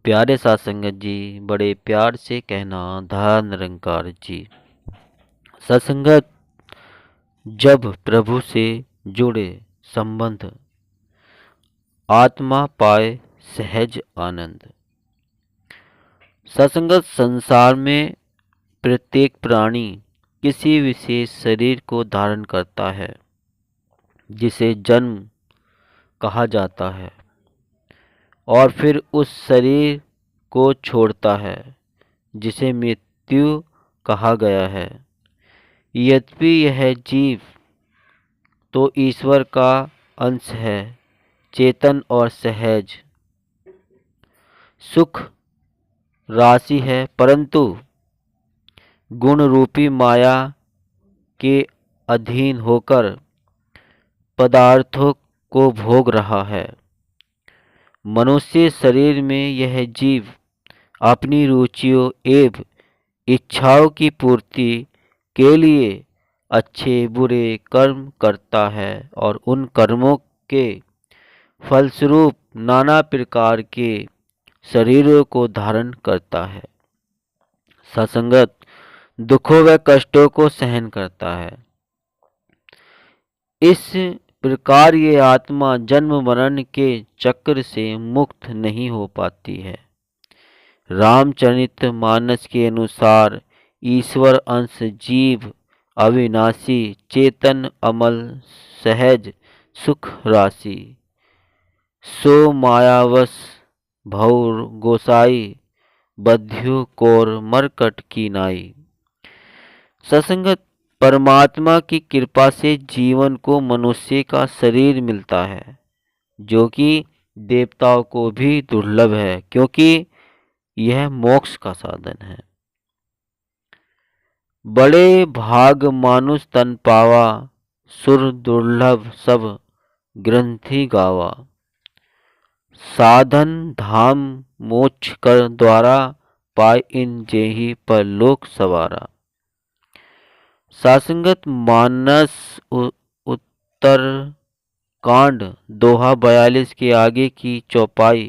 प्यारे साथ संगत जी, बड़े प्यार से कहना धन निरंकार जी। सत्संगत जब प्रभु से जुड़े संबंध आत्मा पाए सहज आनंद। सत्संगत संसार में प्रत्येक प्राणी किसी विशेष शरीर को धारण करता है जिसे जन्म कहा जाता है और फिर उस शरीर को छोड़ता है जिसे मृत्यु कहा गया है। यद्यपि यह जीव तो ईश्वर का अंश है, चेतन और सहज सुख राशि है, परंतु गुण रूपी माया के अधीन होकर पदार्थों को भोग रहा है। मनुष्य शरीर में यह जीव अपनी रुचियों एवं इच्छाओं की पूर्ति के लिए अच्छे बुरे कर्म करता है और उन कर्मों के फलस्वरूप नाना प्रकार के शरीरों को धारण करता है। सत्संगत दुखों व कष्टों को सहन करता है। इस प्रकार ये आत्मा जन्म मरण के चक्र से मुक्त नहीं हो पाती है। रामचरित मानस के अनुसार ईश्वर अंश जीव अविनाशी चेतन अमल सहज सुख राशि सो मायावश भौर गोसाई बध्यु कोर मरकट की नाई। सत्संगत परमात्मा की कृपा से जीवन को मनुष्य का शरीर मिलता है जो कि देवताओं को भी दुर्लभ है, क्योंकि यह मोक्ष का साधन है। बड़े भाग मानुष तन पावा सुर दुर्लभ सब ग्रंथि गावा। साधन धाम मोक्ष कर द्वारा पाए इन जेहि पर लोक सवारा। सत्संगत मानस उत्तर कांड दोहा 42 के आगे की चौपाई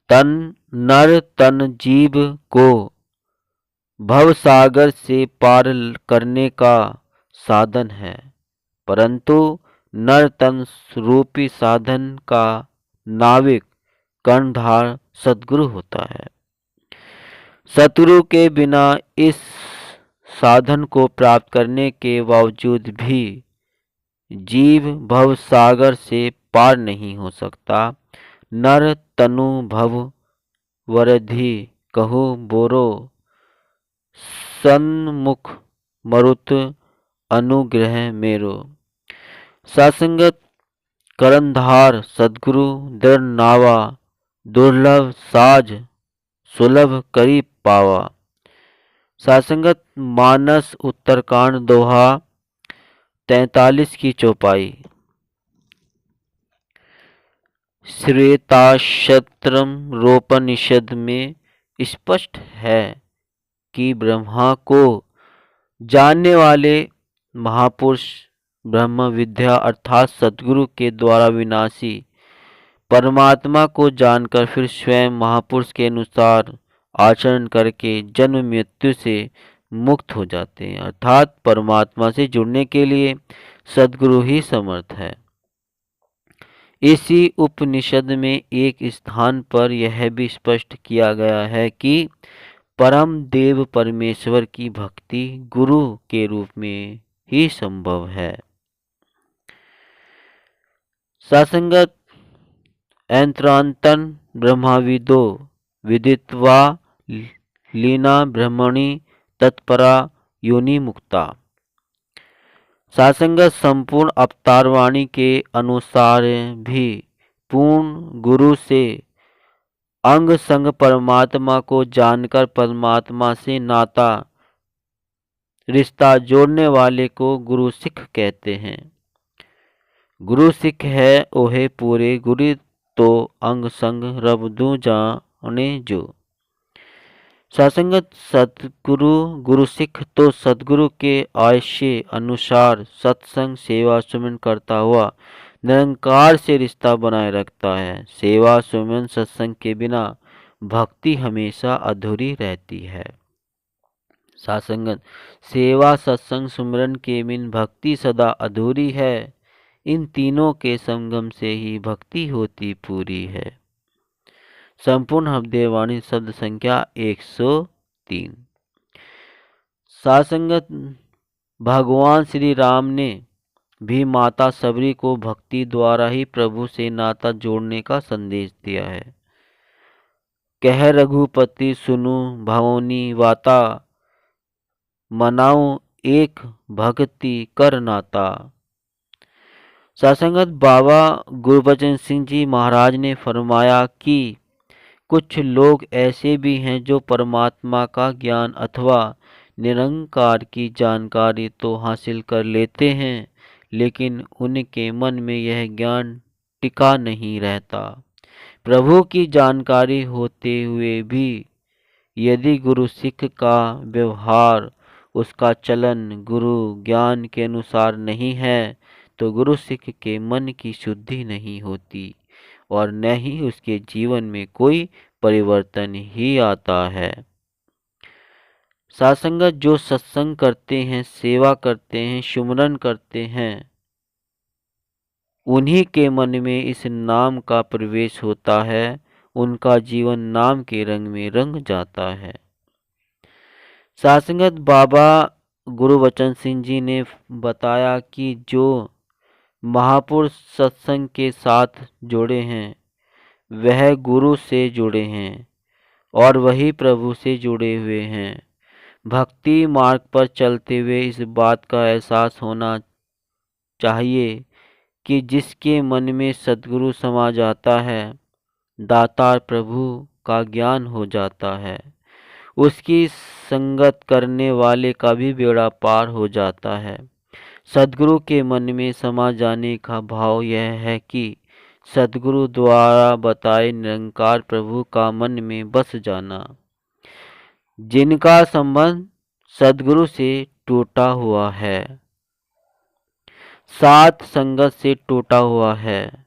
तन नर तन जीव को भव सागर से पार करने का साधन है, परंतु नर तन रूपी साधन का नाविक कर्णधार सद्गुरु होता है। सतगुरु के बिना इस साधन को प्राप्त करने के बावजूद भी जीव भव सागर से पार नहीं हो सकता। नर तनु भव वरधि कहु बोरो सन्मुख मरुत अनुग्रह मेरो। सत्संगत करंधार सद्गुरु दृढ़ नावा दुर्लभ साज सुलभ करी पावा। सत्संगत मानस उत्तरकांड दोहा 43 की चौपाई श्वेताक्षत्रम रोपनिषद में स्पष्ट है कि ब्रह्मा को जानने वाले महापुरुष ब्रह्म विद्या अर्थात सद्गुरु के द्वारा विनाशी परमात्मा को जानकर फिर स्वयं महापुरुष के अनुसार आचरण करके जन्म मृत्यु से मुक्त हो जाते हैं। अर्थात परमात्मा से जुड़ने के लिए सद्गुरु ही समर्थ है। इसी उपनिषद में एक स्थान पर यह भी स्पष्ट किया गया है कि परम देव परमेश्वर की भक्ति गुरु के रूप में ही संभव है। सत्संगत ऐंत्रांतन ब्रह्माविदो विदित्वा लीना ब्रह्मणि तत्परा योनि मुक्ता। सत्संगत संपूर्ण अवतारवाणी के अनुसार भी पूर्ण गुरु से अंग संग परमात्मा को जानकर परमात्मा से नाता रिश्ता जोड़ने वाले को गुरु सिख कहते हैं। गुरु सिख है ओहे पूरे गुरु तो अंग संग रब दू जाने जो। सत्संगत सतगुरु गुरु सिख तो सतगुरु के आशय अनुसार सत्संग सेवा सुमन करता हुआ निरंकार से रिश्ता बनाए रखता है। सेवा सुमन सत्संग के बिना भक्ति हमेशा अधूरी रहती है। सासंगत सेवा सत्संग सुमरन के बिन भक्ति सदा अधूरी है। इन तीनों के संगम से ही भक्ति होती पूरी है। संपूर्ण हृदयवाणी शब्द संख्या 103। सासंगत भगवान श्री राम ने भी माता सबरी को भक्ति द्वारा ही प्रभु से नाता जोड़ने का संदेश दिया है। कह रघुपति सुनु भवनी वाता, मनाऊं एक भक्ति कर नाता। सासंगत बाबा गुरबचन सिंह जी महाराज ने फरमाया कि कुछ लोग ऐसे भी हैं जो परमात्मा का ज्ञान अथवा निरंकार की जानकारी तो हासिल कर लेते हैं, लेकिन उनके मन में यह ज्ञान टिका नहीं रहता। प्रभु की जानकारी होते हुए भी यदि गुरु सिख का व्यवहार, उसका चलन गुरु ज्ञान के अनुसार नहीं है, तो गुरु सिख के मन की शुद्धि नहीं होती और न ही उसके जीवन में कोई परिवर्तन ही आता है। सासंगत जो सत्संग करते हैं, सेवा करते हैं, सुमरन करते हैं, उन्हीं के मन में इस नाम का प्रवेश होता है। उनका जीवन नाम के रंग में रंग जाता है। सासंगत बाबा गुरबचन सिंह जी ने बताया कि जो महापुरुष सत्संग के साथ जुड़े हैं, वह गुरु से जुड़े हैं और वही प्रभु से जुड़े हुए हैं। भक्ति मार्ग पर चलते हुए इस बात का एहसास होना चाहिए कि जिसके मन में सद्गुरु समा जाता है, दातार प्रभु का ज्ञान हो जाता है, उसकी संगत करने वाले का भी बेड़ा पार हो जाता है। सद्गुरु के मन में समा जाने का भाव यह है कि सद्गुरु द्वारा बताए निरंकार प्रभु का मन में बस जाना। जिनका संबंध सद्गुरु से टूटा हुआ है, साथ संगत से टूटा हुआ है,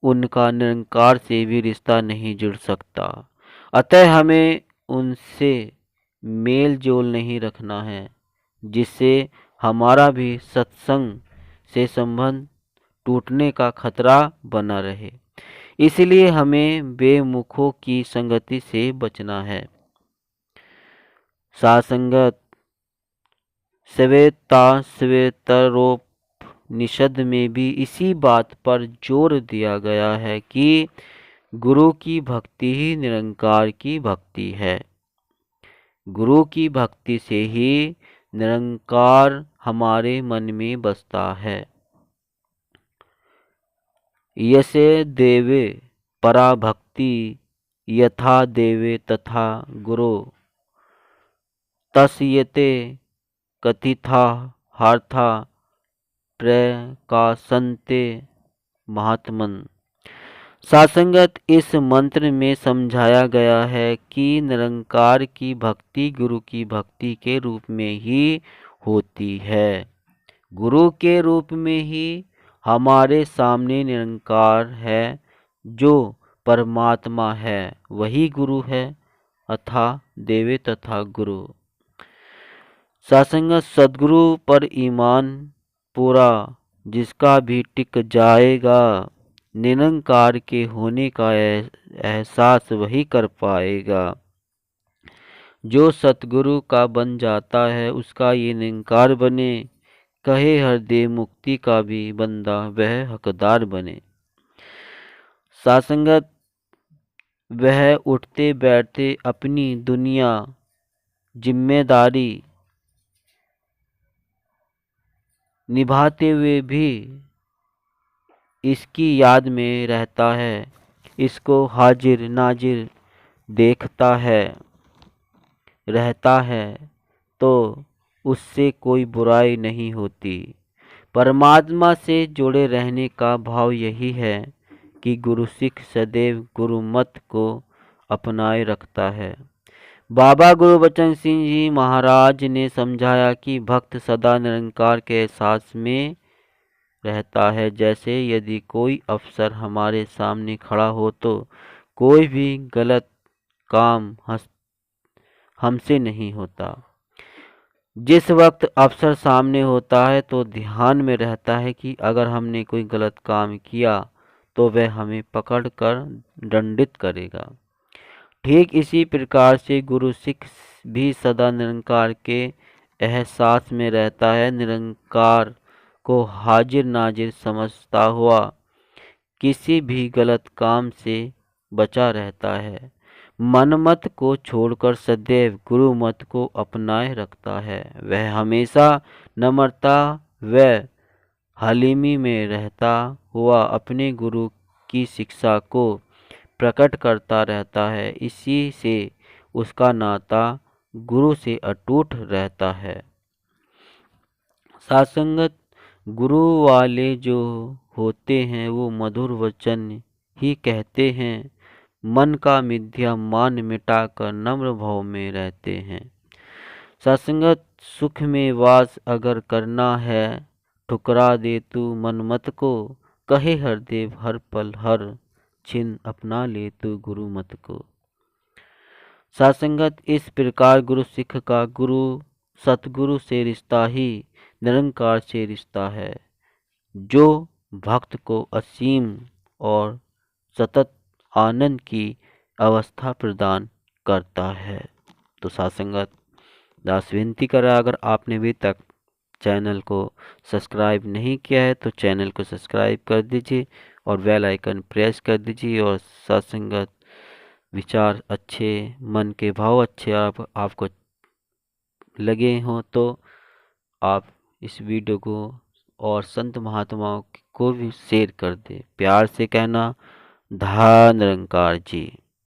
उनका निरंकार से भी रिश्ता नहीं जुड़ सकता। अतः हमें उनसे मेल जोल नहीं रखना है, जिससे हमारा भी सत्संग से संबंध टूटने का खतरा बना रहे। इसलिए हमें बेमुखों की संगति से बचना है। सासंगत श्वेताश्वेतरोपनिषद में भी इसी बात पर जोर दिया गया है कि गुरु की भक्ति ही निरंकार की भक्ति है। गुरु की भक्ति से ही निरंकार हमारे मन में बसता है। यसे देवे परा भक्ति यथा देवे तथा गुरु तस्यते कथिता हार्था प्रकाशन्ते महात्मन। सासंगत इस मंत्र में समझाया गया है कि निरंकार की भक्ति गुरु की भक्ति के रूप में ही होती है। गुरु के रूप में ही हमारे सामने निरंकार है, जो परमात्मा है, वही गुरु है, अथा देवे तथा गुरु। सासंगत सद्गुरु पर ईमान पूरा जिसका भी टिक जाएगा, निरंकार के होने का एहसास वही कर पाएगा। जो सतगुरु का बन जाता है, उसका ये निरंकार बने। कहे हृदय मुक्ति का भी बंदा वह हकदार बने। सासंगत वह उठते बैठते अपनी दुनिया जिम्मेदारी निभाते हुए भी इसकी याद में रहता है, इसको हाजिर नाजिर देखता है, रहता है, तो उससे कोई बुराई नहीं होती। परमात्मा से जुड़े रहने का भाव यही है कि गुरु सिख सदैव गुरु मत को अपनाए रखता है। बाबा गुरबचन सिंह जी महाराज ने समझाया कि भक्त सदा निरंकार के एहसास में रहता है। जैसे यदि कोई अफसर हमारे सामने खड़ा हो तो कोई भी गलत काम हमसे नहीं होता। जिस वक्त अफसर सामने होता है तो ध्यान में रहता है कि अगर हमने कोई गलत काम किया तो वह हमें पकड़कर दंडित करेगा। ठीक इसी प्रकार से गुरु सिख भी सदा निरंकार के एहसास में रहता है। निरंकार को हाजिर नाजिर समझता हुआ किसी भी गलत काम से बचा रहता है। मनमत को छोड़कर सदैव गुरु मत को अपनाए रखता है। वह हमेशा नम्रता व हलीमी में रहता हुआ अपने गुरु की शिक्षा को प्रकट करता रहता है। इसी से उसका नाता गुरु से अटूट रहता है। सासंगत गुरु वाले जो होते हैं वो मधुर वचन ही कहते हैं। मन का मिथ्या मान मिटाकर नम्र भाव में रहते हैं। सासंगत सुख में वास अगर करना है, ठुकरा दे तू मनमत को। कहे हरदेव हर पल हर छिन अपना ले तू गुरु मत को। सासंगत इस प्रकार गुरु सिख का गुरु सतगुरु से रिश्ता ही निरंकार से रिश्ता है, जो भक्त को असीम और सतत आनंद की अवस्था प्रदान करता है। तो सासंगत दास विनती कर रहा, अगर आपने अभी तक चैनल को सब्सक्राइब नहीं किया है तो चैनल को सब्सक्राइब कर दीजिए और बेल आइकन प्रेस कर दीजिए। और सत्संगत विचार अच्छे, मन के भाव अच्छे आपको लगे हों तो आप इस वीडियो को और संत महात्माओं को भी शेयर कर दें। प्यार से कहना, धन निरंकार जी।